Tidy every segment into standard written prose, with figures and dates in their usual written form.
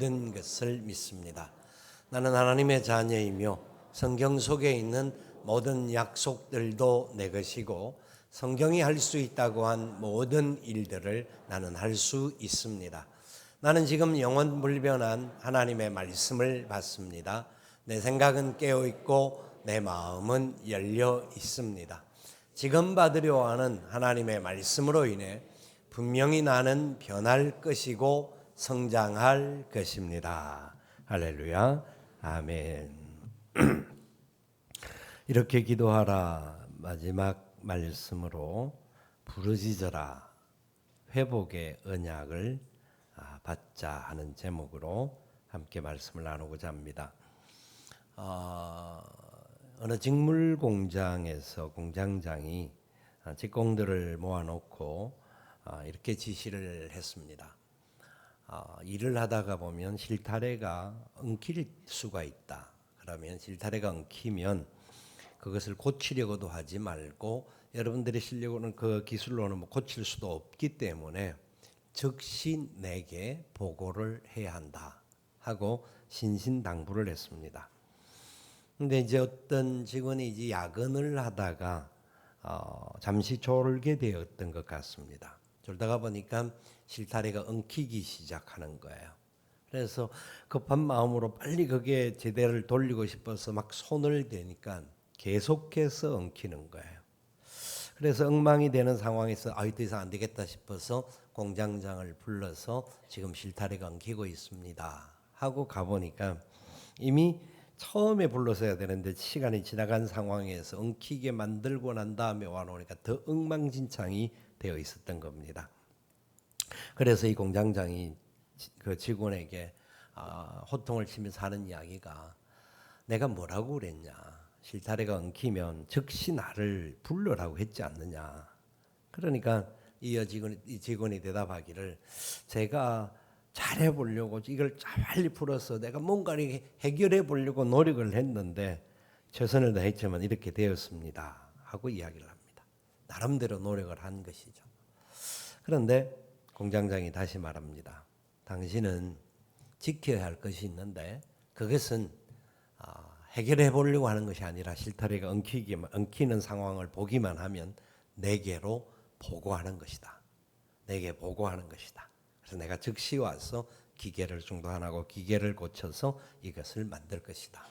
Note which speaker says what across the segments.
Speaker 1: 모든 것을 믿습니다. 나는 하나님의 자녀이며 성경 속에 있는 모든 약속들도 내 것이고 성경이 할 수 있다고 한 모든 일들을 나는 할 수 있습니다. 나는 지금 영원불변한 하나님의 말씀을 받습니다. 내 생각은 깨어있고 내 마음은 열려 있습니다. 지금 받으려 하는 하나님의 말씀으로 인해 분명히 나는 변할 것이고 성장할 것입니다. 할렐루야. 아멘. 이렇게 기도하라. 마지막 말씀으로 부르짖어라. 회복의 언약을 받자 하는 제목으로 함께 말씀을 나누고자 합니다. 어느 직물 공장에서 공장장이 직공들을 모아놓고 이렇게 지시를 했습니다. 일을 하다가 보면 실타래가 엉킬 수가 있다. 그러면 실타래가 엉키면 그것을 고치려고도 하지 말고 여러분들의 실력으로는 그 기술로는 고칠 수도 없기 때문에 즉시 내게 보고를 해야 한다 하고 신신당부를 했습니다. 근데 이제 어떤 직원이 이제 야근을 하다가 잠시 졸게 되었던 것 같습니다. 졸다가 보니까 실타래가 엉키기 시작하는 거예요. 그래서 급한 마음으로 빨리 그게 제대를 돌리고 싶어서 막 손을 대니까 계속해서 엉키는 거예요. 그래서 엉망이 되는 상황에서 더 이상 안 되겠다 싶어서 공장장을 불러서 지금 실타래가 엉키고 있습니다 하고 가보니까 이미 처음에 불러서야 되는데 시간이 지나간 상황에서 엉키게 만들고 난 다음에 와놓으니까 더 엉망진창이 되어 있었던 겁니다. 그래서 이 공장장이 그 직원에게 호통을 치면서 하는 이야기가 내가 뭐라고 그랬냐. 실타래가 엉키면 즉시 나를 불러라고 했지 않느냐. 그러니까 이 직원이 대답하기를 제가 잘해보려고 이걸 빨리 풀어서 내가 뭔가를 해결해 보려고 노력을 했는데 최선을 다했지만 이렇게 되었습니다 하고 이야기를 합니다. 나름대로 노력을 한 것이죠. 그런데 공장장이 다시 말합니다. 당신은 지켜야 할 것이 있는데 그것은 해결해 보려고 하는 것이 아니라 실타래가 엉키는 상황을 보기만 하면 내게로 보고하는 것이다. 내게 보고하는 것이다. 그래서 내가 즉시 와서 기계를 중단하고 기계를 고쳐서 이것을 만들 것이다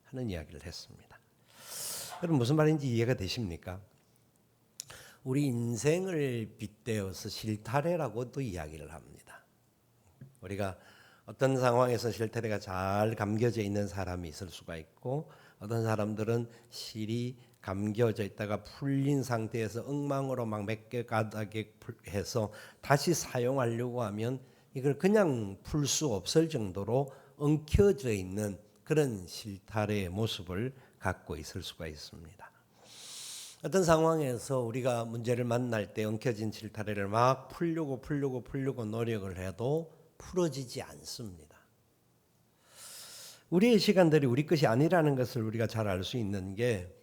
Speaker 1: 하는 이야기를 했습니다. 여러분 무슨 말인지 이해가 되십니까? 우리 인생을 빗대어서 실타래라고도 이야기를 합니다. 우리가 어떤 상황에서 실타래가 잘 감겨져 있는 사람이 있을 수가 있고 어떤 사람들은 실이 감겨져 있다가 풀린 상태에서 엉망으로 막 몇 개 가닥에 해서 다시 사용하려고 하면 이걸 그냥 풀 수 없을 정도로 엉켜져 있는 그런 실타래의 모습을 갖고 있을 수가 있습니다. 어떤 상황에서 우리가 문제를 만날 때 엉켜진 실타래를 막 풀려고 노력을 해도 풀어지지 않습니다. 우리의 시간들이 우리 것이 아니라는 것을 우리가 잘 알 수 있는 게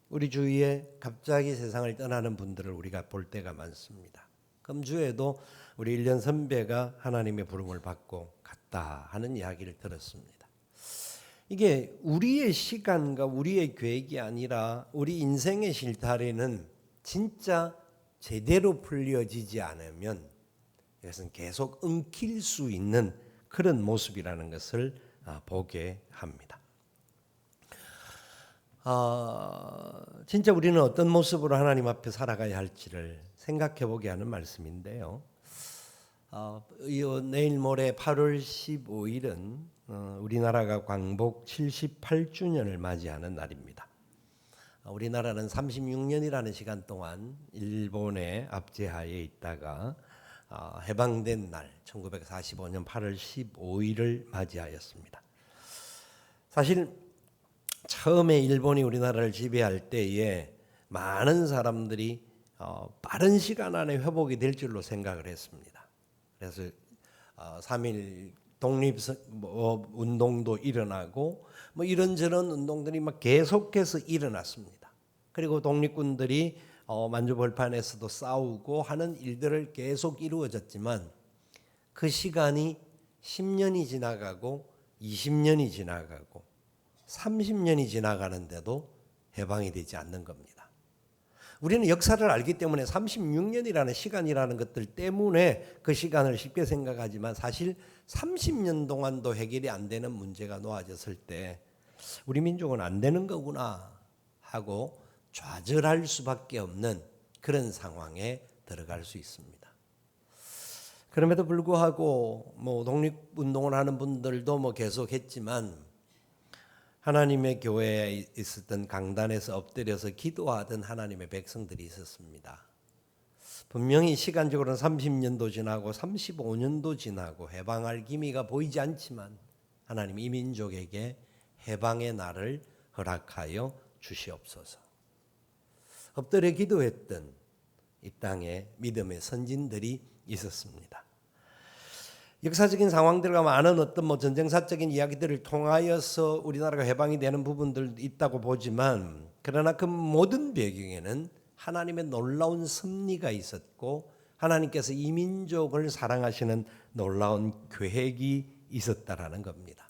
Speaker 1: 우리 주위에 갑자기 세상을 떠나는 분들을 우리가 볼 때가 많습니다. 금주에도 우리 1년 선배가 하나님의 부름을 받고 갔다 하는 이야기를 들었습니다. 이게 우리의 시간과 우리의 계획이 아니라 우리 인생의 실타래는 진짜 제대로 풀려지지 않으면 이것은 계속 엉킬 수 있는 그런 모습이라는 것을 보게 합니다. 진짜 우리는 어떤 모습으로 하나님 앞에 살아가야 할지를 생각해 보게 하는 말씀인데요. 내일 모레 8월 15일은 우리나라가 광복 78주년을 맞이하는 날입니다. 우리나라는 36년이라는 시간 동안 일본의 압제하에 있다가 해방된 날 1945년 8월 15일을 맞이하였습니다. 사실 처음에 일본이 우리나라를 지배할 때에 많은 사람들이 빠른 시간 안에 회복이 될 줄로 생각을 했습니다. 그래서 3.1 독립 운동도 일어나고 이런저런 운동들이 막 계속해서 일어났습니다. 그리고 독립군들이 만주벌판에서도 싸우고 하는 일들을 계속 이루어졌지만 그 시간이 10년이 지나가고 20년이 지나가고 30년이 지나가는데도 해방이 되지 않는 겁니다. 우리는 역사를 알기 때문에 36년이라는 시간이라는 것들 때문에 그 시간을 쉽게 생각하지만 사실 30년 동안도 해결이 안 되는 문제가 놓아졌을 때 우리 민족은 안 되는 거구나 하고 좌절할 수밖에 없는 그런 상황에 들어갈 수 있습니다. 그럼에도 불구하고 독립운동을 하는 분들도 계속했지만 하나님의 교회에 있었던 강단에서 엎드려서 기도하던 하나님의 백성들이 있었습니다. 분명히 시간적으로는 30년도 지나고 35년도 지나고 해방할 기미가 보이지 않지만 하나님 이 민족에게 해방의 날을 허락하여 주시옵소서. 엎드려 기도했던 이 땅에 믿음의 선진들이 있었습니다. 역사적인 상황들과 많은 어떤 전쟁사적인 이야기들을 통하여서 우리나라가 해방이 되는 부분들도 있다고 보지만 그러나 그 모든 배경에는 하나님의 놀라운 섭리가 있었고 하나님께서 이 민족을 사랑하시는 놀라운 계획이 있었다라는 겁니다.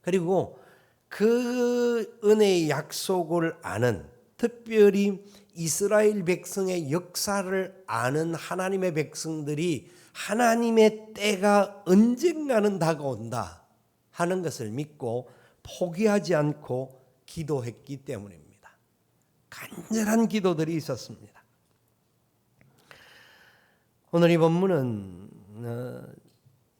Speaker 1: 그리고 그 은혜의 약속을 아는, 특별히 이스라엘 백성의 역사를 아는 하나님의 백성들이 하나님의 때가 언젠가는 다가온다 하는 것을 믿고 포기하지 않고 기도했기 때문입니다. 간절한 기도들이 있었습니다. 오늘 이 본문은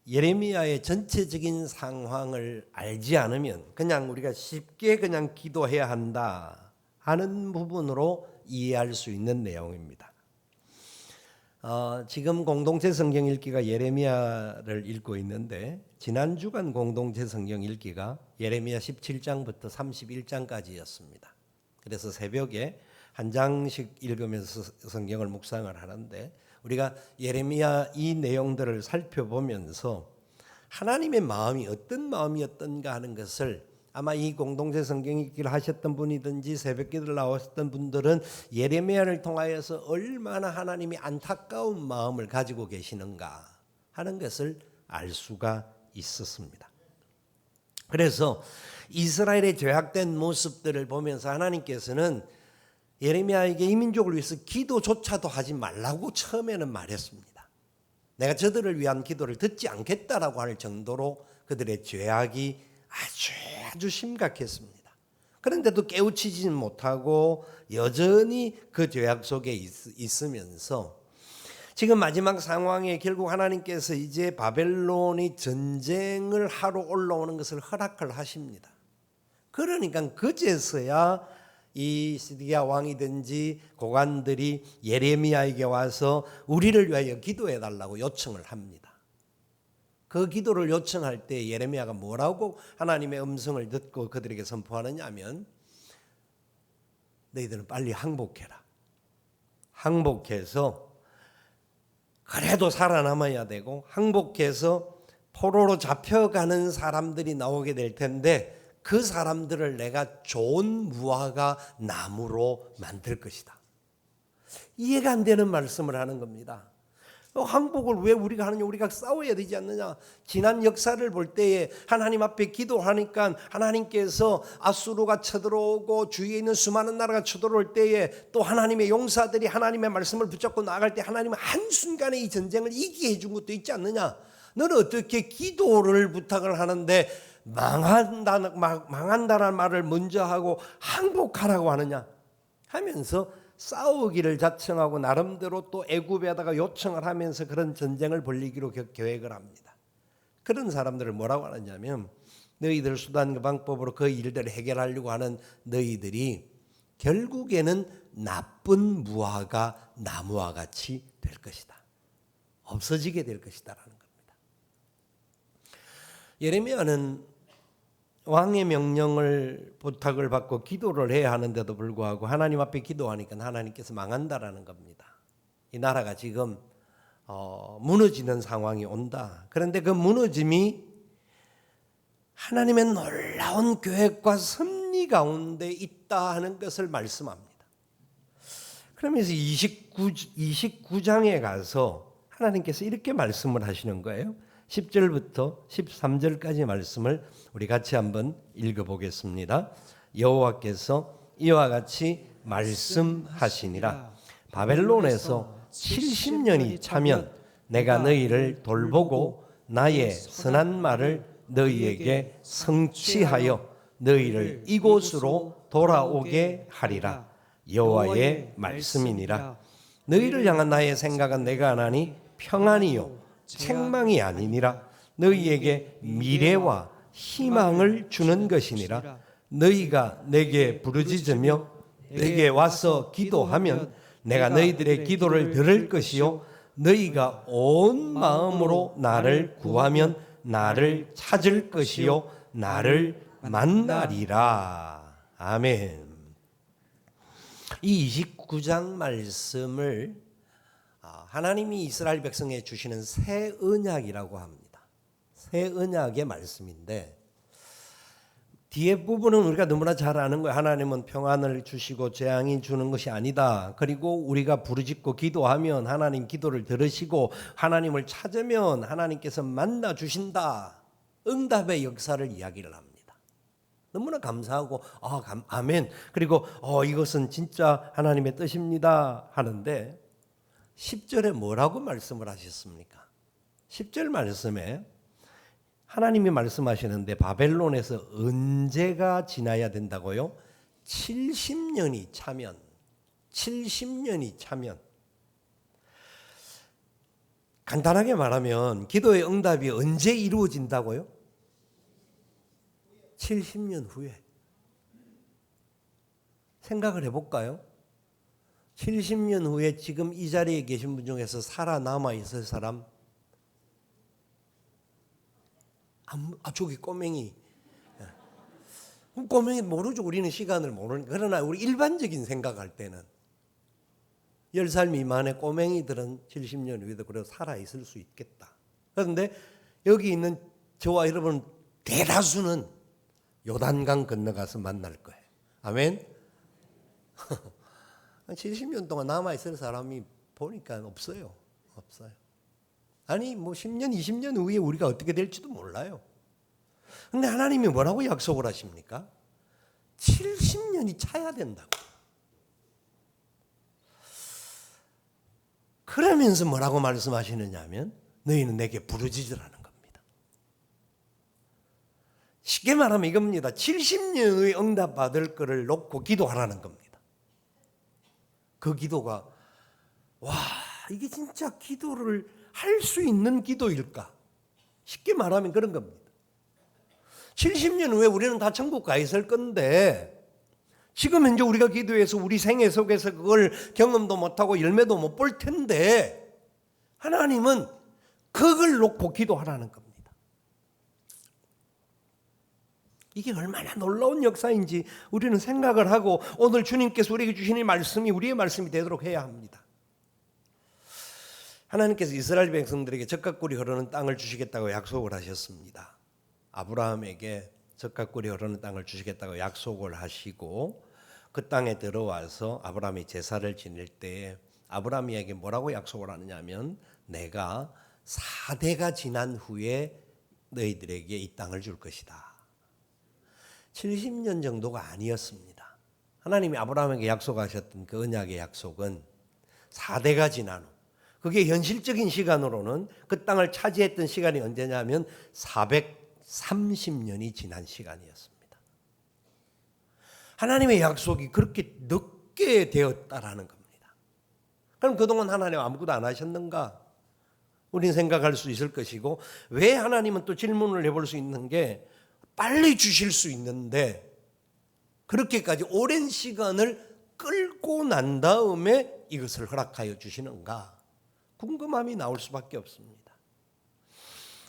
Speaker 1: 예레미야의 전체적인 상황을 알지 않으면 그냥 우리가 쉽게 그냥 기도해야 한다 하는 부분으로 이해할 수 있는 내용입니다. 지금 공동체 성경 읽기가 예레미야를 읽고 있는데 지난 주간 공동체 성경 읽기가 예레미야 17장부터 31장까지였습니다. 그래서 새벽에 한 장씩 읽으면서 성경을 묵상을 하는데 우리가 예레미야 이 내용들을 살펴보면서 하나님의 마음이 어떤 마음이었던가 하는 것을 아마 이 공동체 성경 읽기를 하셨던 분이든지 새벽기도를 나왔던 분들은 예레미야를 통하여서 얼마나 하나님이 안타까운 마음을 가지고 계시는가 하는 것을 알 수가 있었습니다. 그래서 이스라엘의 죄악된 모습들을 보면서 하나님께서는 예레미야에게 이 민족을 위해서 기도조차도 하지 말라고 처음에는 말했습니다. 내가 저들을 위한 기도를 듣지 않겠다라고 할 정도로 그들의 죄악이 아주 심각했습니다. 그런데도 깨우치지는 못하고 여전히 그 죄악 속에 있으면서 지금 마지막 상황에 결국 하나님께서 이제 바벨론이 전쟁을 하러 올라오는 것을 허락을 하십니다. 그러니까 그제서야 이 시드기야 왕이든지 고관들이 예레미야에게 와서 우리를 위하여 기도해 달라고 요청을 합니다. 그 기도를 요청할 때 예레미야가 뭐라고 하나님의 음성을 듣고 그들에게 선포하느냐 하면 너희들은 빨리 항복해라. 항복해서 그래도 살아남아야 되고 항복해서 포로로 잡혀가는 사람들이 나오게 될 텐데 그 사람들을 내가 좋은 무화과 나무로 만들 것이다. 이해가 안 되는 말씀을 하는 겁니다. 항복을 왜 우리가 하느냐? 우리가 싸워야 되지 않느냐? 지난 역사를 볼 때에 하나님 앞에 기도하니까 하나님께서 아수르가 쳐들어오고 주위에 있는 수많은 나라가 쳐들어올 때에 또 하나님의 용사들이 하나님의 말씀을 붙잡고 나갈 때 하나님은 한순간에 이 전쟁을 이기게 해준 것도 있지 않느냐? 너는 어떻게 기도를 부탁을 하는데 망한다는 말을 먼저 하고 항복하라고 하느냐? 하면서 싸우기를 자청하고 나름대로 또 애굽에다가 요청을 하면서 그런 전쟁을 벌이기로 계획을 합니다. 그런 사람들을 뭐라고 하느냐면 너희들 수단과 방법으로 그 일들을 해결하려고 하는 너희들이 결국에는 나쁜 무화과 나무와 같이 될 것이다. 없어지게 될 것이다라는 겁니다. 예레미야는 왕의 명령을 부탁을 받고 기도를 해야 하는데도 불구하고 하나님 앞에 기도하니까 하나님께서 망한다라는 겁니다. 이 나라가 지금 무너지는 상황이 온다. 그런데 그 무너짐이 하나님의 놀라운 계획과 섭리 가운데 있다 하는 것을 말씀합니다. 그러면서 29장에 가서 하나님께서 이렇게 말씀을 하시는 거예요. 10절부터 13절까지 말씀을 우리 같이 한번 읽어보겠습니다. 여호와께서 이와 같이 말씀하시니라. 바벨론에서 70년이 차면 내가 너희를 돌보고 나의 선한 말을 너희에게 성취하여 너희를 이곳으로 돌아오게 하리라. 여호와의 말씀이니라. 너희를 향한 나의 생각은 내가 하나니 평안이요 책망이 아니니라. 너희에게 미래와 희망을 주는 것이니라. 너희가 내게 부르짖으며 내게 와서 기도하면 내가 너희들의 기도를 들을 것이요 너희가 온 마음으로 나를 구하면 나를 찾을 것이요 나를 만나리라. 아멘. 이 29장 말씀을 하나님이 이스라엘 백성에 주시는 새 언약이라고 합니다. 새 언약의 말씀인데 뒤에 부분은 우리가 너무나 잘 아는 거예요. 하나님은 평안을 주시고 재앙이 주는 것이 아니다. 그리고 우리가 부르짖고 기도하면 하나님 기도를 들으시고 하나님을 찾으면 하나님께서 만나 주신다. 응답의 역사를 이야기를 합니다. 너무나 감사하고 아멘. 그리고 이것은 진짜 하나님의 뜻입니다 하는데 10절에 뭐라고 말씀을 하셨습니까? 10절 말씀에 하나님이 말씀하시는데 바벨론에서 언제가 지나야 된다고요? 70년이 차면 70년이 차면 간단하게 말하면 기도의 응답이 언제 이루어진다고요? 70년 후에. 생각을 해볼까요? 70년 후에 지금 이 자리에 계신 분 중에서 살아남아 있을 사람? 저기 꼬맹이. 꼬맹이 모르죠. 우리는 시간을 모르니까. 그러나 우리 일반적인 생각할 때는 10살 미만의 꼬맹이들은 70년 후에도 그래도 살아있을 수 있겠다. 그런데 여기 있는 저와 여러분 대다수는 요단강 건너가서 만날 거예요. 아멘? 70년 동안 남아있을 사람이 보니까 없어요. 아니 10년 20년 후에 우리가 어떻게 될지도 몰라요. 근데 하나님이 뭐라고 약속을 하십니까? 70년이 차야 된다고. 그러면서 뭐라고 말씀하시느냐 하면 너희는 내게 부르짖으라는 겁니다. 쉽게 말하면 이겁니다. 70년의 응답받을 거를 놓고 기도하라는 겁니다. 그 기도가 이게 진짜 기도를 할 수 있는 기도일까? 쉽게 말하면 그런 겁니다. 70년 후에 우리는 다 천국 가 있을 건데 지금 현재 우리가 기도해서 우리 생애 속에서 그걸 경험도 못하고 열매도 못 볼 텐데 하나님은 그걸 놓고 기도하라는 겁니다. 이게 얼마나 놀라운 역사인지 우리는 생각을 하고 오늘 주님께서 우리에게 주시는 말씀이 우리의 말씀이 되도록 해야 합니다. 하나님께서 이스라엘 백성들에게 젖가꿀이 흐르는 땅을 주시겠다고 약속을 하셨습니다. 아브라함에게 젖가꿀이 흐르는 땅을 주시겠다고 약속을 하시고 그 땅에 들어와서 아브라함이 제사를 지낼 때에 아브라함에게 뭐라고 약속을 하느냐 하면 내가 4대가 지난 후에 너희들에게 이 땅을 줄 것이다. 70년 정도가 아니었습니다. 하나님이 아브라함에게 약속하셨던 그 언약의 약속은 4대가 지난 후, 그게 현실적인 시간으로는 그 땅을 차지했던 시간이 언제냐면 430년이 지난 시간이었습니다. 하나님의 약속이 그렇게 늦게 되었다라는 겁니다. 그럼 그동안 하나님 아무것도 안 하셨는가? 우리는 생각할 수 있을 것이고, 왜 하나님은 또 질문을 해볼 수 있는 게 빨리 주실 수 있는데 그렇게까지 오랜 시간을 끌고 난 다음에 이것을 허락하여 주시는가? 궁금함이 나올 수밖에 없습니다.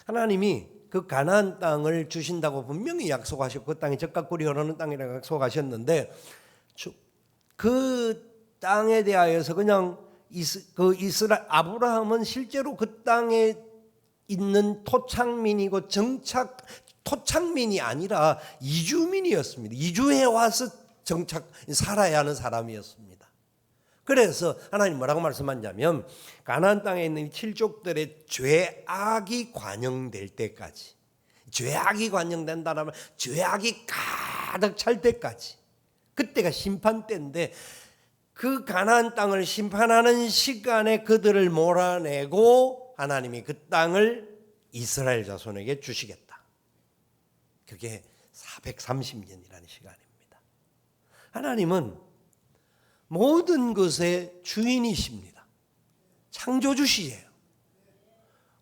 Speaker 1: 하나님이 그 가나안 땅을 주신다고 분명히 약속하셨고 그 땅이 젖가꿀이 흐르는 땅이라고 약속하셨는데 그 땅에 대하여서 그냥 아브라함은 실제로 그 땅에 있는 토착민이고 토착민이 아니라 이주민이었습니다. 이주해 와서 살아야 하는 사람이었습니다. 그래서 하나님 뭐라고 말씀하냐면 가나안 땅에 있는 칠족들의 죄악이 관영될 때까지, 죄악이 관영된다면 죄악이 가득 찰 때까지, 그때가 심판 때인데 그 가나안 땅을 심판하는 시간에 그들을 몰아내고 하나님이 그 땅을 이스라엘 자손에게 주시겠다. 그게 430년이라는 시간입니다. 하나님은 모든 것의 주인이십니다. 창조주시예요.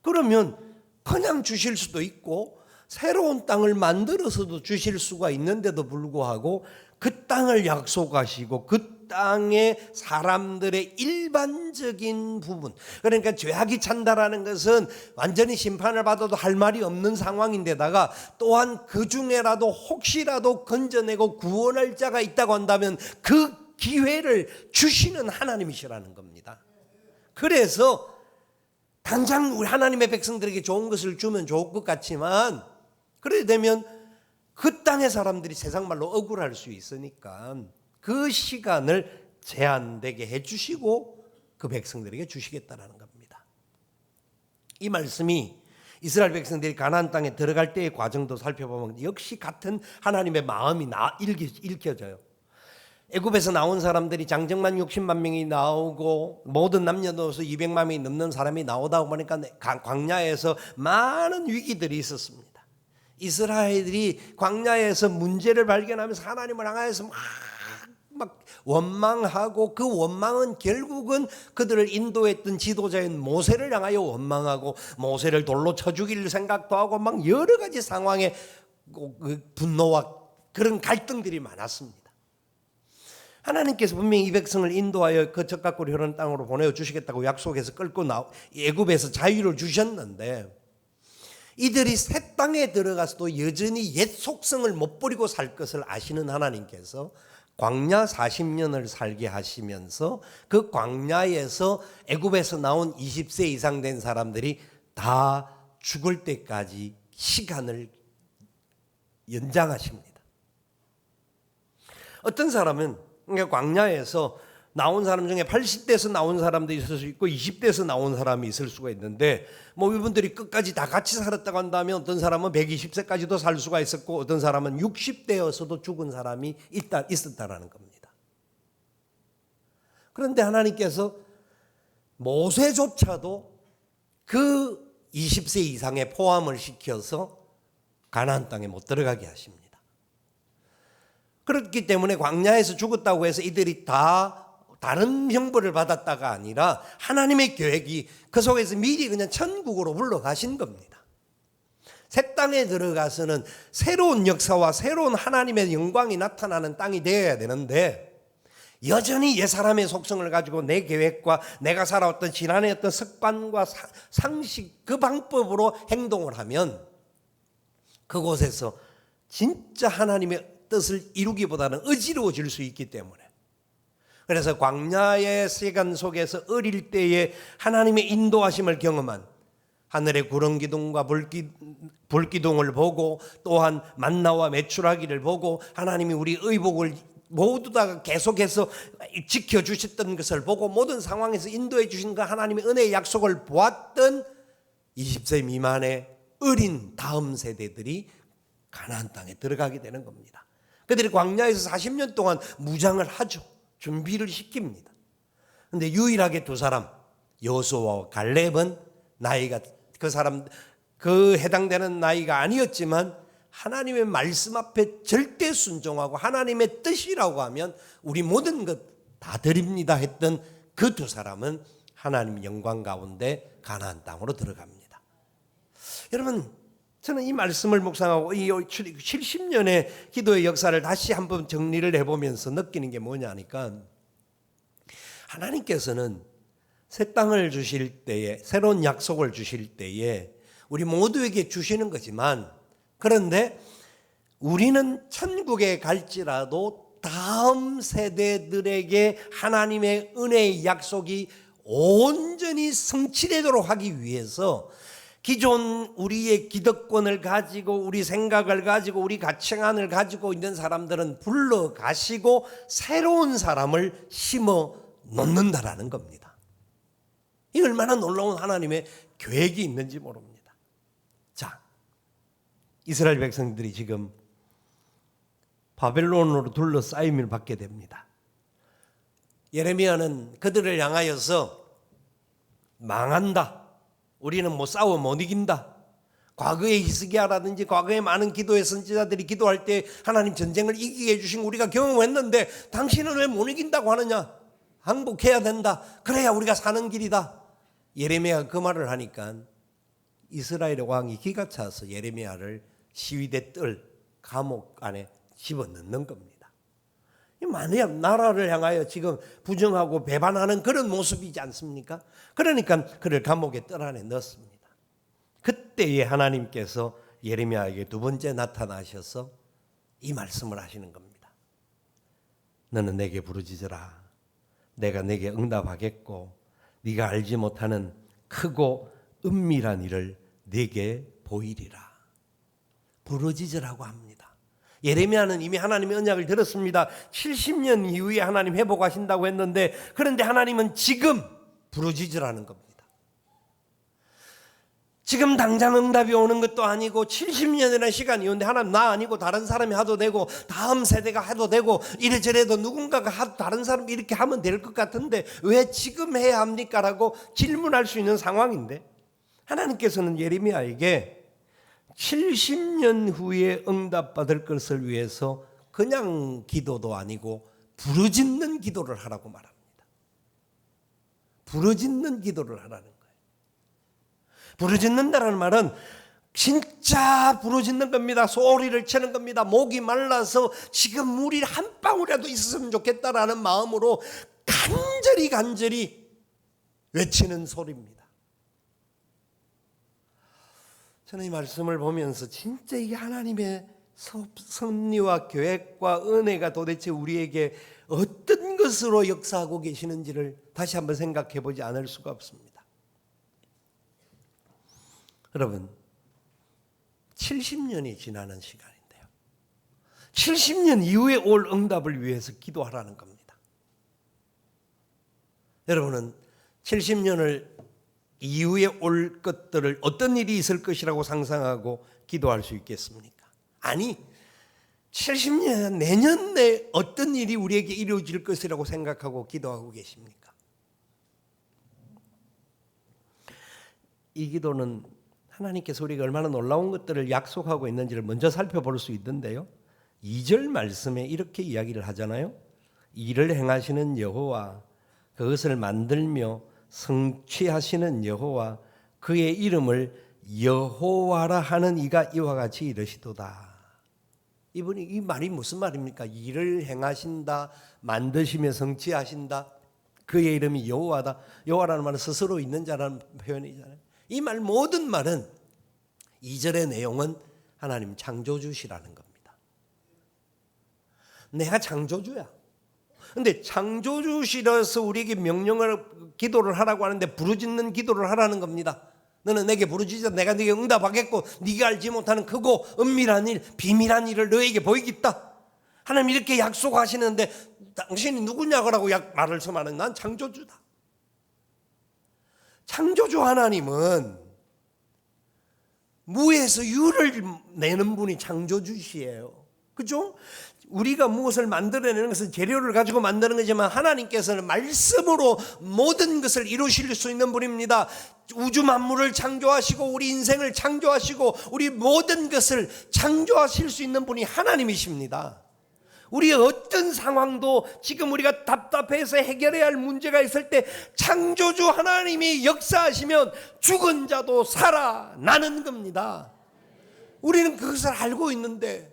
Speaker 1: 그러면 그냥 주실 수도 있고 새로운 땅을 만들어서도 주실 수가 있는데도 불구하고 그 땅을 약속하시고 그 땅의 사람들의 일반적인 부분, 그러니까 죄악이 찬다라는 것은 완전히 심판을 받아도 할 말이 없는 상황인데다가 또한 그 중에라도 혹시라도 건져내고 구원할 자가 있다고 한다면 그 기회를 주시는 하나님이시라는 겁니다. 그래서 당장 우리 하나님의 백성들에게 좋은 것을 주면 좋을 것 같지만 그래 되면 그 땅의 사람들이 세상 말로 억울할 수 있으니까 그 시간을 제한되게 해주시고 그 백성들에게 주시겠다는 겁니다. 이 말씀이 이스라엘 백성들이 가나안 땅에 들어갈 때의 과정도 살펴보면 역시 같은 하나님의 마음이 읽혀져요. 애굽에서 나온 사람들이 장정만 60만 명이 나오고 모든 남녀노소 200만 명이 넘는 사람이 나오다 보니까 광야에서 많은 위기들이 있었습니다. 이스라엘들이 광야에서 문제를 발견하면서 하나님을 향해서 막 원망하고 그 원망은 결국은 그들을 인도했던 지도자인 모세를 향하여 원망하고 모세를 돌로 쳐 죽일 생각도 하고 막 여러 가지 상황에 분노와 그런 갈등들이 많았습니다. 하나님께서 분명히 이 백성을 인도하여 그 적각골이 흐르는 땅으로 보내어 주시겠다고 약속해서 끌고 애굽에서 자유를 주셨는데 이들이 새 땅에 들어가서도 여전히 옛 속성을 못 버리고 살 것을 아시는 하나님께서 광야 40년을 살게 하시면서 그 광야에서 애굽에서 나온 20세 이상 된 사람들이 다 죽을 때까지 시간을 연장하십니다. 어떤 사람은 그러니까 광야에서 나온 사람 중에 80대에서 나온 사람도 있을 수 있고 20대에서 나온 사람이 있을 수가 있는데 뭐 이분들이 끝까지 다 같이 살았다고 한다면 어떤 사람은 120세까지도 살 수가 있었고 어떤 사람은 60대여서도 죽은 사람이 있었다라는 겁니다. 그런데 하나님께서 모세조차도 그 20세 이상에 포함을 시켜서 가나안 땅에 못 들어가게 하십니다. 그렇기 때문에 광야에서 죽었다고 해서 이들이 다 다른 형벌을 받았다가 아니라 하나님의 계획이 그 속에서 미리 그냥 천국으로 물러가신 겁니다. 새 땅에 들어가서는 새로운 역사와 새로운 하나님의 영광이 나타나는 땅이 되어야 되는데 여전히 옛사람의 속성을 가지고 내 계획과 내가 살아왔던 지난해 어떤 습관과 상식 그 방법으로 행동을 하면 그곳에서 진짜 하나님의 뜻을 이루기보다는 어지러워질 수 있기 때문에 그래서 광야의 시간 속에서 어릴 때에 하나님의 인도하심을 경험한 하늘의 구름기둥과 불기둥을 보고 또한 만나와 메추라기를 보고 하나님이 우리 의복을 모두 다 계속해서 지켜주셨던 것을 보고 모든 상황에서 인도해 주신 그 하나님의 은혜의 약속을 보았던 20세 미만의 어린 다음 세대들이 가나안 땅에 들어가게 되는 겁니다. 그들이 광야에서 40년 동안 무장을 하죠. 준비를 시킵니다. 그런데 유일하게 두 사람 여호수아와 갈렙은 나이가 그 해당되는 나이가 아니었지만 하나님의 말씀 앞에 절대 순종하고 하나님의 뜻이라고 하면 우리 모든 것 다 드립니다 했던 그 두 사람은 하나님 영광 가운데 가나안 땅으로 들어갑니다. 여러분 저는 이 말씀을 묵상하고 이 70년의 기도의 역사를 다시 한번 정리를 해보면서 느끼는 게 뭐냐니까 하나님께서는 새 땅을 주실 때에 새로운 약속을 주실 때에 우리 모두에게 주시는 거지만 그런데 우리는 천국에 갈지라도 다음 세대들에게 하나님의 은혜의 약속이 온전히 성취되도록 하기 위해서 기존 우리의 기득권을 가지고 우리 생각을 가지고 우리 가치관을 가지고 있는 사람들은 불러가시고 새로운 사람을 심어 놓는다라는 겁니다. 이 얼마나 놀라운 하나님의 계획이 있는지 모릅니다. 자, 이스라엘 백성들이 지금 바벨론으로 둘러싸임을 받게 됩니다. 예레미야는 그들을 향하여서 망한다, 우리는 뭐 싸워 못 이긴다, 과거의 히스기야라든지 과거의 많은 기도의 선지자들이 기도할 때 하나님 전쟁을 이기게 해주신 우리가 경험했는데 당신은 왜 못 이긴다고 하느냐, 항복해야 된다, 그래야 우리가 사는 길이다. 예레미야가 그 말을 하니까 이스라엘의 왕이 기가 차서 예레미야를 시위대 뜰 감옥 안에 집어넣는 겁니다. 만약 나라를 향하여 지금 부정하고 배반하는 그런 모습이지 않습니까? 그러니까 그를 감옥의 뜰 안에 넣습니다. 그때에 하나님께서 예레미야에게 두 번째 나타나셔서 이 말씀을 하시는 겁니다. 너는 내게 부르짖으라. 내가 내게 응답하겠고 네가 알지 못하는 크고 은밀한 일을 네게 보이리라. 부르짖으라고 합니다. 예레미야는 이미 하나님의 언약을 들었습니다. 70년 이후에 하나님 회복하신다고 했는데, 그런데 하나님은 지금 부르짖으라는 겁니다. 지금 당장 응답이 오는 것도 아니고 70년이라는 시간이 오는데 하나님, 나 아니고 다른 사람이 해도 되고 다음 세대가 해도 되고 이래저래도 누군가가 하도 다른 사람이 이렇게 하면 될 것 같은데 왜 지금 해야 합니까? 라고 질문할 수 있는 상황인데, 하나님께서는 예레미야에게 70년 후에 응답받을 것을 위해서 그냥 기도도 아니고 부르짖는 기도를 하라고 말합니다. 부르짖는 기도를 하라는 거예요. 부르짖는다는 말은 진짜 부르짖는 겁니다. 소리를 치는 겁니다. 목이 말라서 지금 물이 한 방울이라도 있었으면 좋겠다라는 마음으로 간절히 외치는 소리입니다. 저는 이 말씀을 보면서 진짜 이게 하나님의 섭리와 계획과 은혜가 도대체 우리에게 어떤 것으로 역사하고 계시는지를 다시 한번 생각해 보지 않을 수가 없습니다. 여러분, 70년이 지나는 시간인데요, 70년 이후에 올 응답을 위해서 기도하라는 겁니다. 여러분은 70년을 이후에 올 것들을 어떤 일이 있을 것이라고 상상하고 기도할 수 있겠습니까? 아니, 70년 내년 내 어떤 일이 우리에게 이루어질 것이라고 생각하고 기도하고 계십니까? 이 기도는 하나님께서 우리가 얼마나 놀라운 것들을 약속하고 있는지를 먼저 살펴볼 수 있는데요, 2절 말씀에 이렇게 이야기를 하잖아요. 일을 행하시는 여호와, 그것을 만들며 성취하시는 여호와, 그의 이름을 여호와라 하는 이가 이와 같이 이르시도다. 이분이 이 말이 무슨 말입니까? 일을 행하신다, 만드시며 성취하신다, 그의 이름이 여호와다. 여호와라는 말은 스스로 있는 자라는 표현이잖아요. 이 말 모든 말은 2절의 내용은 하나님 창조주시라는 겁니다. 내가 창조주야. 근데 창조주시라서 우리에게 명령을, 기도를 하라고 하는데 부르짖는 기도를 하라는 겁니다. 너는 내게 부르짖어 내가 네게 응답하겠고 네가 알지 못하는 크고 은밀한 일, 비밀한 일을 너에게 보이겠다. 하나님 이렇게 약속하시는데 당신이 누구냐고 말하는, 난 창조주다. 창조주 하나님은 무에서 유를 내는 분이 창조주시예요. 그죠? 우리가 무엇을 만들어내는 것은 재료를 가지고 만드는 거지만 하나님께서는 말씀으로 모든 것을 이루실 수 있는 분입니다. 우주 만물을 창조하시고 우리 인생을 창조하시고 우리 모든 것을 창조하실 수 있는 분이 하나님이십니다. 우리의 어떤 상황도 지금 우리가 답답해서 해결해야 할 문제가 있을 때 창조주 하나님이 역사하시면 죽은 자도 살아나는 겁니다. 우리는 그것을 알고 있는데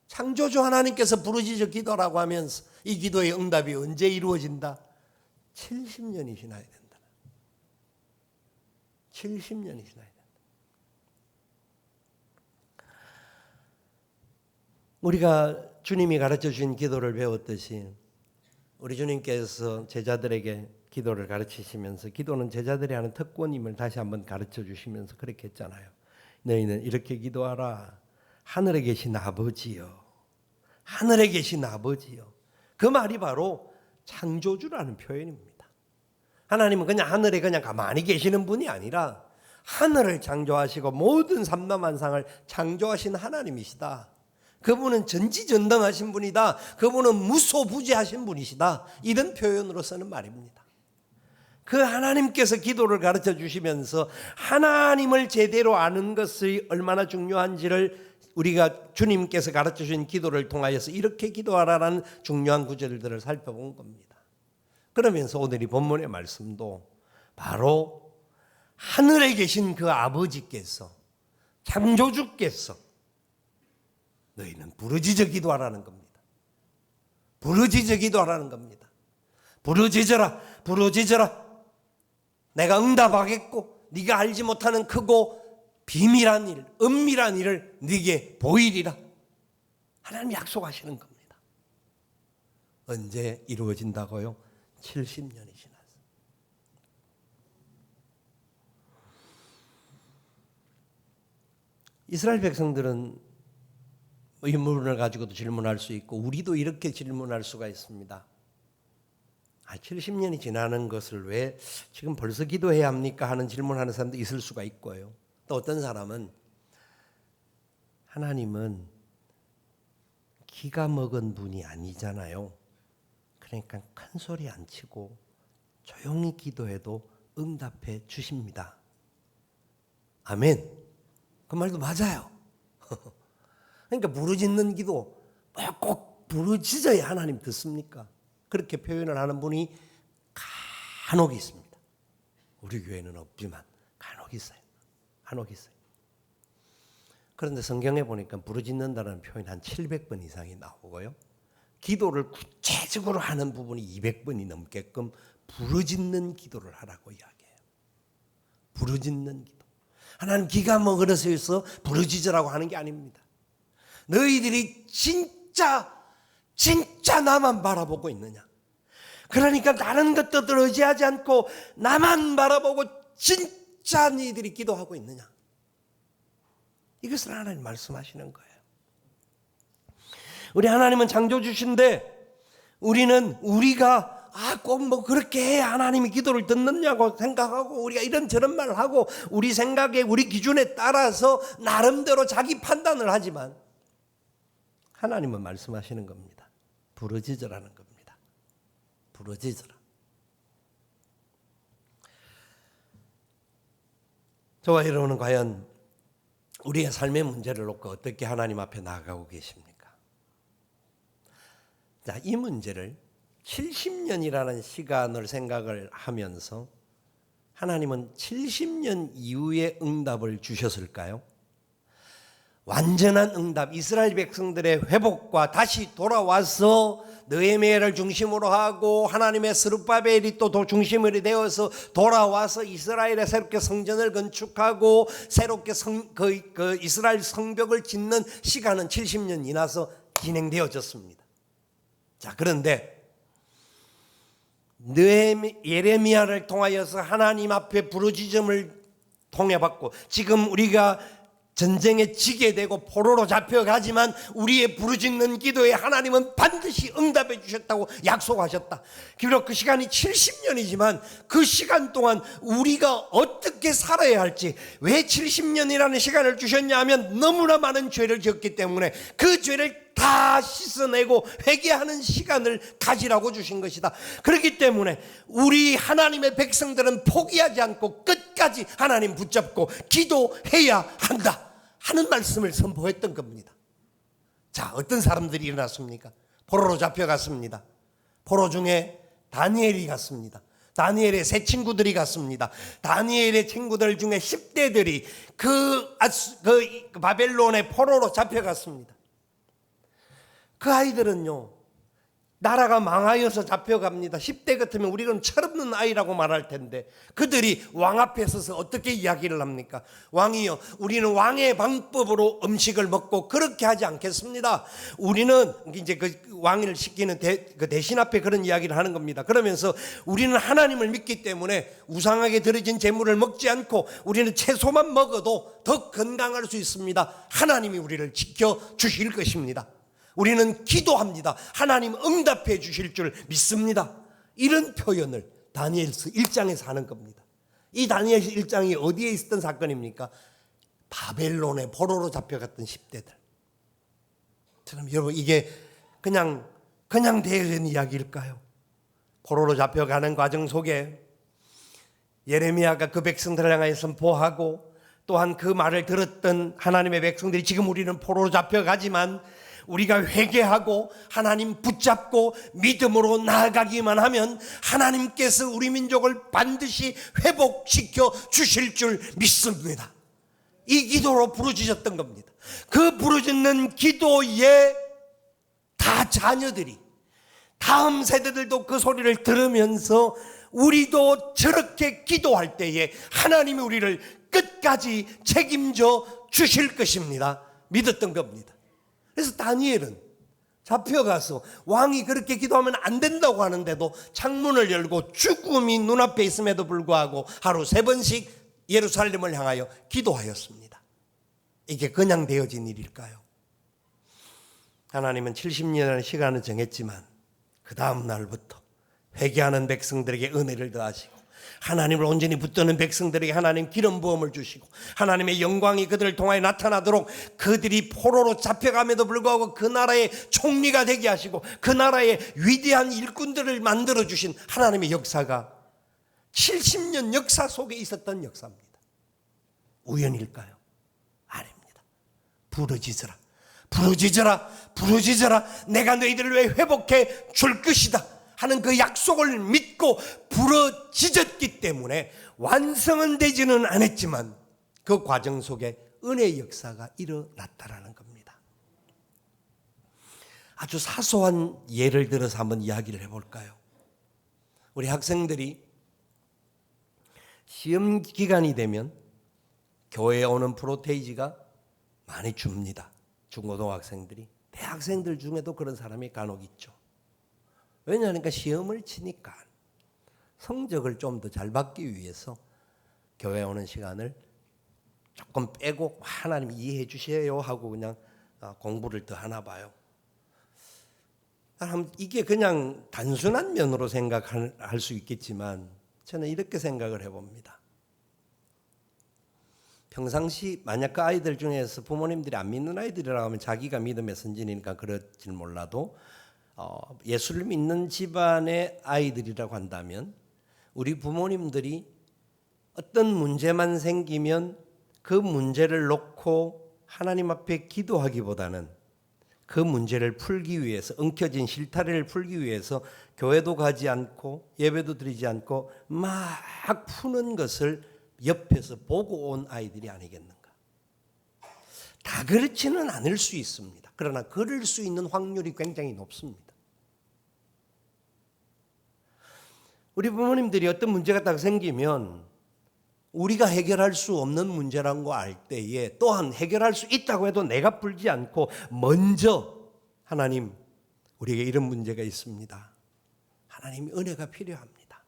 Speaker 1: 창조주 하나님께서 부르짖어 기도라고 하면서 이 기도의 응답이 언제 이루어진다? 70년이 지나야 된다. 70년이 지나야 된다. 우리가 주님이 가르쳐 주신 기도를 배웠듯이 우리 주님께서 제자들에게 기도를 가르치시면서 기도는 제자들이 하는 특권임을 다시 한번 가르쳐 주시면서 그렇게 했잖아요. 너희는 이렇게 기도하라. 하늘에 계신 아버지여, 하늘에 계신 아버지여. 그 말이 바로 창조주라는 표현입니다. 하나님은 그냥 하늘에 그냥 가만히 계시는 분이 아니라 하늘을 창조하시고 모든 삼라만상을 창조하신 하나님이시다. 그분은 전지전능하신 분이다. 그분은 무소부재하신 분이시다. 이런 표현으로 쓰는 말입니다. 그 하나님께서 기도를 가르쳐 주시면서 하나님을 제대로 아는 것이 얼마나 중요한지를 우리가 주님께서 가르쳐 주신 기도를 통하여서 이렇게 기도하라는 중요한 구절들을 살펴본 겁니다. 그러면서 오늘 이 본문의 말씀도 바로 하늘에 계신 그 아버지께서, 창조주께서 너희는 부르짖어 기도하라는 겁니다. 부르짖어 기도하라는 겁니다. 부르짖어라, 부르짖어라. 내가 응답하겠고 네가 알지 못하는 크고 비밀한 일, 은밀한 일을 네게 보이리라. 하나님 약속하시는 겁니다. 언제 이루어진다고요? 70년이 지나서. 이스라엘 백성들은 이 부분을 가지고도 질문할 수 있고 우리도 이렇게 질문할 수가 있습니다. 70년이 지나는 것을 왜 지금 벌써 기도해야 합니까? 하는 질문하는 사람도 있을 수가 있고요. 또 어떤 사람은 하나님은 기가 먹은 분이 아니잖아요. 그러니까 큰 소리 안 치고 조용히 기도해도 응답해 주십니다. 아멘. 그 말도 맞아요. 그러니까 부르짖는 기도 꼭 부르짖어야 하나님 듣습니까? 그렇게 표현을 하는 분이 간혹 있습니다. 우리 교회는 없지만 간혹 있어요. 간혹 있어요. 그런데 성경에 보니까 부르짖는다는 표현이 한 700번 이상이 나오고요. 기도를 구체적으로 하는 부분이 200번이 넘게끔 부르짖는 기도를 하라고 이야기해요. 부르짖는 기도. 하나님 기가 먹으려서 해서 부르짖으라고 하는 게 아닙니다. 너희들이 진짜 나만 바라보고 있느냐? 그러니까 다른 것들을 의지하지 않고 나만 바라보고 진짜 너희들이 기도하고 있느냐? 이것을 하나님 말씀하시는 거예요. 우리 하나님은 창조주신데 우리가 꼭 뭐 그렇게 해야 하나님이 기도를 듣느냐고 생각하고 우리가 이런저런 말을 하고 우리 생각에 우리 기준에 따라서 나름대로 자기 판단을 하지만 하나님은 말씀하시는 겁니다. 부르짖으라는 겁니다. 부르짖으라. 저와 여러분은 과연 우리의 삶의 문제를 놓고 어떻게 하나님 앞에 나아가고 계십니까? 자, 이 문제를 70년이라는 시간을 생각을 하면서 하나님은 70년 이후에 응답을 주셨을까요? 완전한 응답, 이스라엘 백성들의 회복과 다시 돌아와서 느헤미야를 중심으로 하고 하나님의 스룹바벨이 또 중심이 되어서 돌아와서 이스라엘에 새롭게 성전을 건축하고 새롭게 그 이스라엘 성벽을 짓는 시간은 70년 지나서 진행되어졌습니다. 자, 그런데 예레미야를 통하여서 하나님 앞에 부르짖음을 통해 받고 지금 우리가 전쟁에 지게 되고 포로로 잡혀가지만 우리의 부르짖는 기도에 하나님은 반드시 응답해 주셨다고 약속하셨다. 비록 그 시간이 70년이지만 그 시간 동안 우리가 어떻게 살아야 할지, 왜 70년이라는 시간을 주셨냐 하면 너무나 많은 죄를 지었기 때문에 그 죄를 다 씻어내고 회개하는 시간을 가지라고 주신 것이다. 그렇기 때문에 우리 하나님의 백성들은 포기하지 않고 끝까지 하나님 붙잡고 기도해야 한다 하는 말씀을 선포했던 겁니다. 자, 어떤 사람들이 일어났습니까? 포로로 잡혀갔습니다. 포로 중에 다니엘이 갔습니다. 다니엘의 세 친구들이 갔습니다. 다니엘의 친구들 중에 10대들이 그 바벨론의 포로로 잡혀갔습니다. 그 아이들은요, 나라가 망하여서 잡혀갑니다. 10대 같으면 우리는 철없는 아이라고 말할 텐데 그들이 왕 앞에 서서 어떻게 이야기를 합니까? 왕이요, 우리는 왕의 방법으로 음식을 먹고 그렇게 하지 않겠습니다. 우리는 이제 그 왕을 시키는 그 대신 앞에 그런 이야기를 하는 겁니다. 그러면서 우리는 하나님을 믿기 때문에 우상하게 드려진 재물을 먹지 않고 우리는 채소만 먹어도 더 건강할 수 있습니다. 하나님이 우리를 지켜주실 것입니다. 우리는 기도합니다. 하나님 응답해 주실 줄 믿습니다. 이런 표현을
Speaker 2: 다니엘서 1장에서 하는 겁니다. 이 다니엘 1장이 어디에 있었던 사건입니까? 바벨론의 포로로 잡혀갔던 10대들. 여러분, 이게 그냥 되어진 이야기일까요? 포로로 잡혀가는 과정 속에 예레미야가 그 백성들을 향하여 선포하고, 또한 그 말을 들었던 하나님의 백성들이 지금 우리는 포로로 잡혀가지만 우리가 회개하고 하나님 붙잡고 믿음으로 나아가기만 하면 하나님께서 우리 민족을 반드시 회복시켜 주실 줄 믿습니다. 이 기도로 부르짖었던 겁니다. 그 부르짖는 기도에 다 자녀들이, 다음 세대들도 그 소리를 들으면서 우리도 저렇게 기도할 때에 하나님이 우리를 끝까지 책임져 주실 것입니다. 믿었던 겁니다. 그래서 다니엘은 잡혀가서 왕이 그렇게 기도하면 안 된다고 하는데도 창문을 열고 죽음이 눈앞에 있음에도 불구하고 하루 3번씩 예루살렘을 향하여 기도하였습니다. 이게 그냥 되어진 일일까요? 하나님은 70년의 시간을 정했지만 그 다음 날부터 회개하는 백성들에게 은혜를 더하시고, 하나님을 온전히 붙드는 백성들에게 하나님 기름 부음을 주시고, 하나님의 영광이 그들을 통하여 나타나도록 그들이 포로로 잡혀감에도 불구하고 그 나라의 총리가 되게 하시고 그 나라의 위대한 일꾼들을 만들어 주신 하나님의 역사가 70년 역사 속에 있었던 역사입니다. 우연일까요? 아닙니다. 부르짖으라, 부르짖으라, 부르짖으라, 내가 너희들을 왜 회복해 줄 것이다 하는 그 약속을 믿고 부르짖었기 때문에 완성은 되지는 않았지만 그 과정 속에 은혜의 역사가 일어났다라는 겁니다. 아주 사소한 예를 들어서 한번 이야기를 해볼까요? 우리 학생들이 시험 기간이 되면 교회에 오는 프로테이지가 많이 줍니다. 중고등학생들이. 대학생들 중에도 그런 사람이 간혹 있죠. 왜냐하니까 시험을 치니까 성적을 좀 더 잘 받기 위해서 교회에 오는 시간을 조금 빼고 하나님 이해해 주세요 하고 그냥 공부를 더 하나 봐요. 이게 그냥 단순한 면으로 생각할 수 있겠지만 저는 이렇게 생각을 해봅니다. 평상시 만약 그 아이들 중에서 부모님들이 안 믿는 아이들이라고 하면 자기가 믿음의 선진이니까 그럴지 몰라도 예수를 믿는 집안의 아이들이라고 한다면 우리 부모님들이 어떤 문제만 생기면 그 문제를 놓고 하나님 앞에 기도하기보다는 그 문제를 풀기 위해서, 엉켜진 실타래를 풀기 위해서 교회도 가지 않고 예배도 드리지 않고 막 푸는 것을 옆에서 보고 온 아이들이 아니겠는가. 다 그렇지는 않을 수 있습니다. 그러나 그럴 수 있는 확률이 굉장히 높습니다. 우리 부모님들이 어떤 문제가 딱 생기면 우리가 해결할 수 없는 문제라는 거 알 때에, 또한 해결할 수 있다고 해도 내가 풀지 않고 먼저 하나님, 우리에게 이런 문제가 있습니다. 하나님이 은혜가 필요합니다.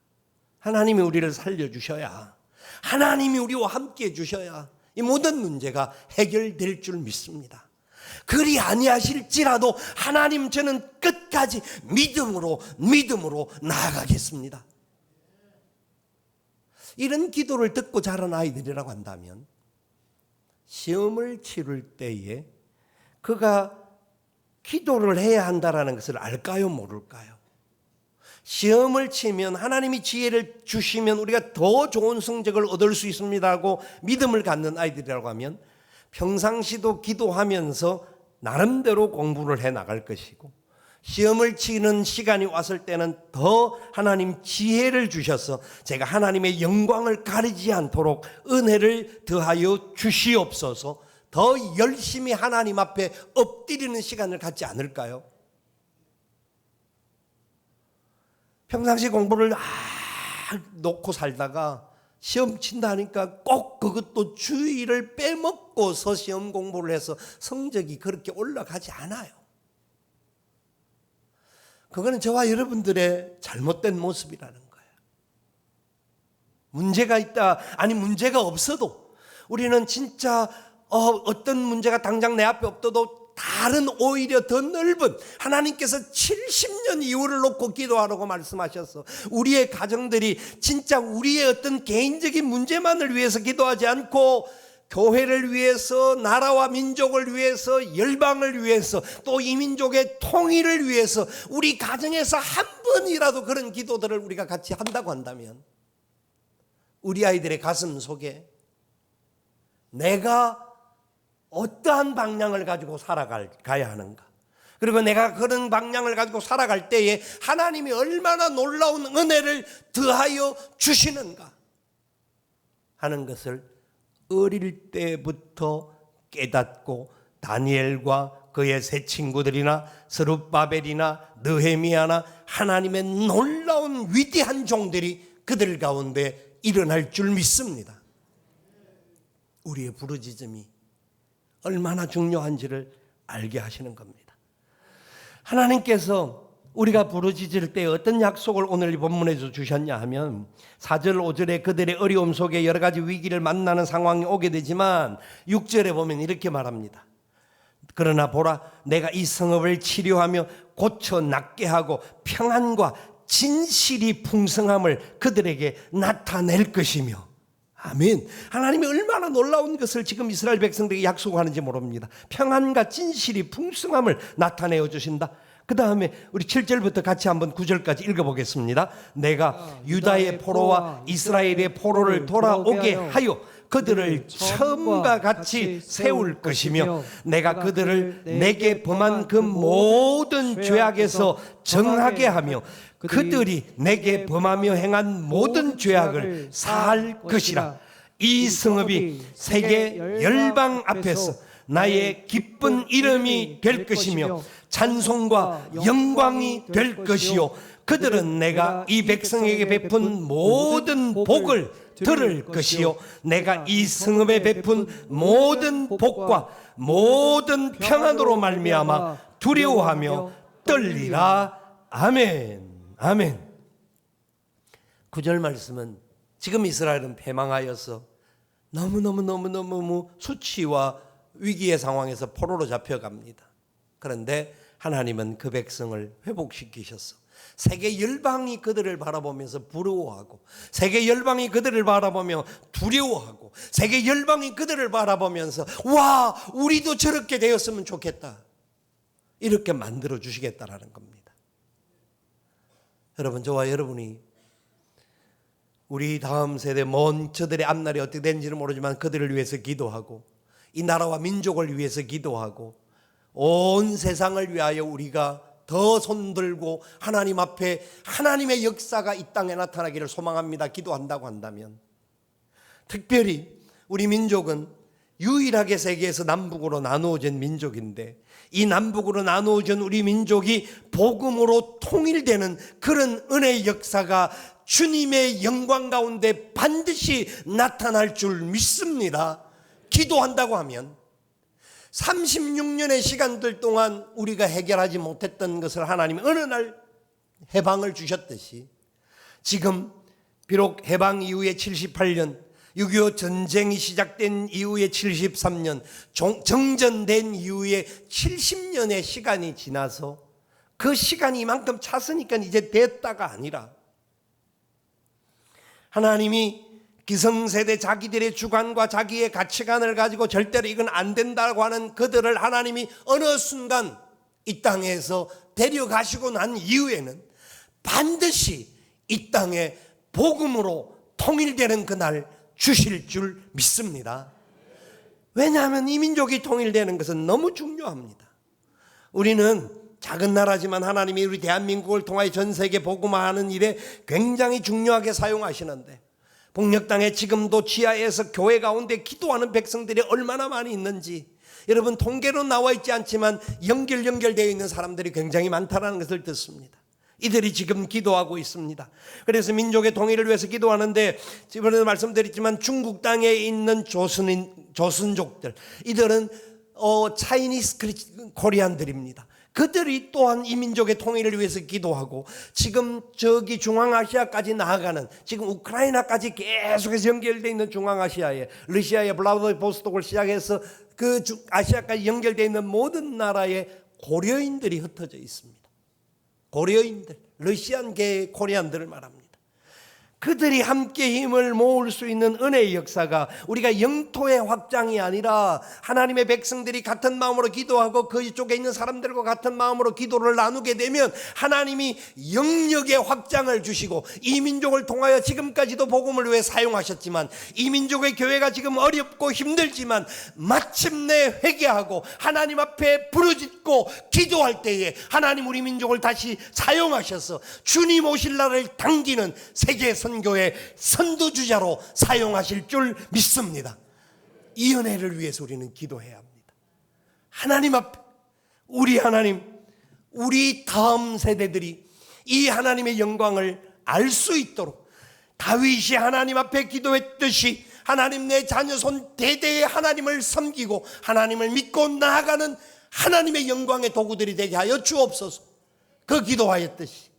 Speaker 2: 하나님이 우리를 살려주셔야, 하나님이 우리와 함께 해주셔야 이 모든 문제가 해결될 줄 믿습니다. 그리 아니하실지라도 하나님, 저는 끝까지 믿음으로 나아가겠습니다. 이런 기도를 듣고 자란 아이들이라고 한다면 시험을 치를 때에 그가 기도를 해야 한다는 것을 알까요, 모를까요? 시험을 치면 하나님이 지혜를 주시면 우리가 더 좋은 성적을 얻을 수 있습니다 하고 믿음을 갖는 아이들이라고 하면 평상시도 기도하면서 나름대로 공부를 해 나갈 것이고, 시험을 치는 시간이 왔을 때는 더 하나님 지혜를 주셔서 제가 하나님의 영광을 가리지 않도록 은혜를 더하여 주시옵소서, 더 열심히 하나님 앞에 엎드리는 시간을 갖지 않을까요? 평상시 공부를 놓고 살다가 시험 친다니까 꼭 그것도 주의를 빼먹고서 시험 공부를 해서 성적이 그렇게 올라가지 않아요. 그거는 저와 여러분들의 잘못된 모습이라는 거예요. 문제가 있다, 아니 문제가 없어도 우리는 진짜 어떤 문제가 당장 내 앞에 없어도 다른 오히려 더 넓은 하나님께서 70년 이후를 놓고 기도하라고 말씀하셔서 우리의 가정들이 진짜 우리의 어떤 개인적인 문제만을 위해서 기도하지 않고 교회를 위해서, 나라와 민족을 위해서, 열방을 위해서, 또 이 민족의 통일을 위해서 우리 가정에서 한 번이라도 그런 기도들을 우리가 같이 한다고 한다면 우리 아이들의 가슴 속에 내가 어떠한 방향을 가지고 살아가야 하는가, 그리고 내가 그런 방향을 가지고 살아갈 때에 하나님이 얼마나 놀라운 은혜를 더하여 주시는가 하는 것을 어릴 때부터 깨닫고 다니엘과 그의 세 친구들이나 스룹바벨이나 느헤미야나 하나님의 놀라운 위대한 종들이 그들 가운데 일어날 줄 믿습니다. 우리의 부르짖음이 얼마나 중요한지를 알게 하시는 겁니다. 하나님께서 우리가 부르짖을 때 어떤 약속을 오늘 이 본문에서 주셨냐 하면 4절 5절에 그들의 어려움 속에 여러 가지 위기를 만나는 상황이 오게 되지만 6절에 보면 이렇게 말합니다. 그러나 보라, 내가 이 성읍을 치료하며 고쳐 낫게 하고 평안과 진실이 풍성함을 그들에게 나타낼 것이며. 아멘. 하나님이 얼마나 놀라운 것을 지금 이스라엘 백성들에게 약속하는지 모릅니다. 평안과 진실이 풍성함을 나타내어 주신다. 그 다음에 우리 7절부터 같이 한번 9절까지 읽어보겠습니다. 내가 유다의 포로와 이스라엘의 포로를 돌아오게 하여 그들을 처음과 같이 세울 것이며 내가 그들을 내게 범한 그 모든 죄악에서 정하게 하며 그들이 내게 범하며 행한 모든 죄악을 사할 것이라. 이 성읍이 세계 열방 앞에서 나의 기쁜 이름이 될 것이며 찬송과 영광이 될 것이요 그들은 내가 이 백성에게 베푼 모든 복을 들을 것이요 내가 이 성읍에 베푼 모든 복과 모든 평안으로 말미암아 두려워하며 떨리라. 아멘. 아멘. 9절 말씀은 지금 이스라엘은 패망하여서 너무 수치와 위기의 상황에서 포로로 잡혀갑니다. 그런데 하나님은 그 백성을 회복시키셨어. 세계 열방이 그들을 바라보면서 부러워하고, 세계 열방이 그들을 바라보며 두려워하고, 세계 열방이 그들을 바라보면서 와, 우리도 저렇게 되었으면 좋겠다, 이렇게 만들어 주시겠다라는 겁니다. 여러분, 저와 여러분이 우리 다음 세대 먼 저들의 앞날이 어떻게 되는지는 모르지만 그들을 위해서 기도하고 이 나라와 민족을 위해서 기도하고 온 세상을 위하여 우리가 더 손들고 하나님 앞에 하나님의 역사가 이 땅에 나타나기를 소망합니다. 기도한다고 한다면, 특별히 우리 민족은 유일하게 세계에서 남북으로 나누어진 민족인데 이 남북으로 나누어진 우리 민족이 복음으로 통일되는 그런 은혜의 역사가 주님의 영광 가운데 반드시 나타날 줄 믿습니다. 기도한다고 하면 36년의 시간들 동안 우리가 해결하지 못했던 것을 하나님이 어느 날 해방을 주셨듯이 지금 비록 해방 이후에 78년 6.25 전쟁이 시작된 이후에 73년 정전된 이후에 70년의 시간이 지나서 그 시간이 이만큼 찼으니까 이제 됐다가 아니라 하나님이 기성세대 자기들의 주관과 자기의 가치관을 가지고 절대로 이건 안 된다고 하는 그들을 하나님이 어느 순간 이 땅에서 데려가시고 난 이후에는 반드시 이 땅에 복음으로 통일되는 그날 주실 줄 믿습니다. 왜냐하면 이 민족이 통일되는 것은 너무 중요합니다. 우리는 작은 나라지만 하나님이 우리 대한민국을 통하여 전 세계 복음화하는 일에 굉장히 중요하게 사용하시는데 북녘 땅에 지금도 지하에서 교회 가운데 기도하는 백성들이 얼마나 많이 있는지 여러분 통계로 나와 있지 않지만 연결되어 있는 사람들이 굉장히 많다는 것을 듣습니다. 이들이 지금 기도하고 있습니다. 그래서 민족의 통일을 위해서 기도하는데 이번에도 말씀드렸지만 중국 땅에 있는 조선족들, 이들은 차이니스 코리안들입니다. 그들이 또한 이 민족의 통일을 위해서 기도하고 지금 저기 중앙아시아까지 나아가는 지금 우크라이나까지 계속해서 연결되어 있는 중앙아시아에 러시아의 블라디보스톡을 시작해서 그 아시아까지 연결되어 있는 모든 나라에 고려인들이 흩어져 있습니다. 고려인들, 러시안계의 코리안들을 말합니다. 그들이 함께 힘을 모을 수 있는 은혜의 역사가 우리가 영토의 확장이 아니라 하나님의 백성들이 같은 마음으로 기도하고 그쪽에 있는 사람들과 같은 마음으로 기도를 나누게 되면 하나님이 영역의 확장을 주시고 이 민족을 통하여 지금까지도 복음을 위해 사용하셨지만 이 민족의 교회가 지금 어렵고 힘들지만 마침내 회개하고 하나님 앞에 부르짖고 기도할 때에 하나님 우리 민족을 다시 사용하셔서 주님 오실 날을 당기는 세계 선교의 선두주자로 사용하실 줄 믿습니다. 이 은혜를 위해서 우리는 기도해야 합니다. 하나님 앞에 우리 하나님, 우리 다음 세대들이 이 하나님의 영광을 알 수 있도록 다윗이 하나님 앞에 기도했듯이 하나님 내 자녀손 대대에 하나님을 섬기고 하나님을 믿고 나아가는 하나님의 영광의 도구들이 되게 하여 주옵소서. 그 기도하였듯이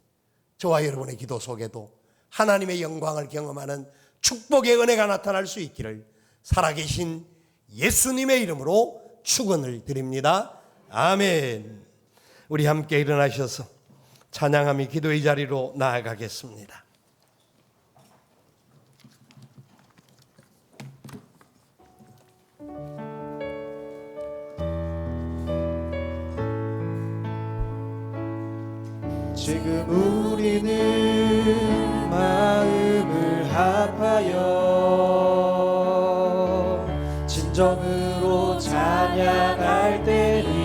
Speaker 2: 저와 여러분의 기도 속에도 하나님의 영광을 경험하는 축복의 은혜가 나타날 수 있기를 살아계신 예수님의 이름으로 축원을 드립니다. 아멘. 우리 함께 일어나셔서 찬양하며 기도의 자리로 나아가겠습니다.
Speaker 3: 지금 우리는 마음을 합하여 진정으로 찬양할 때니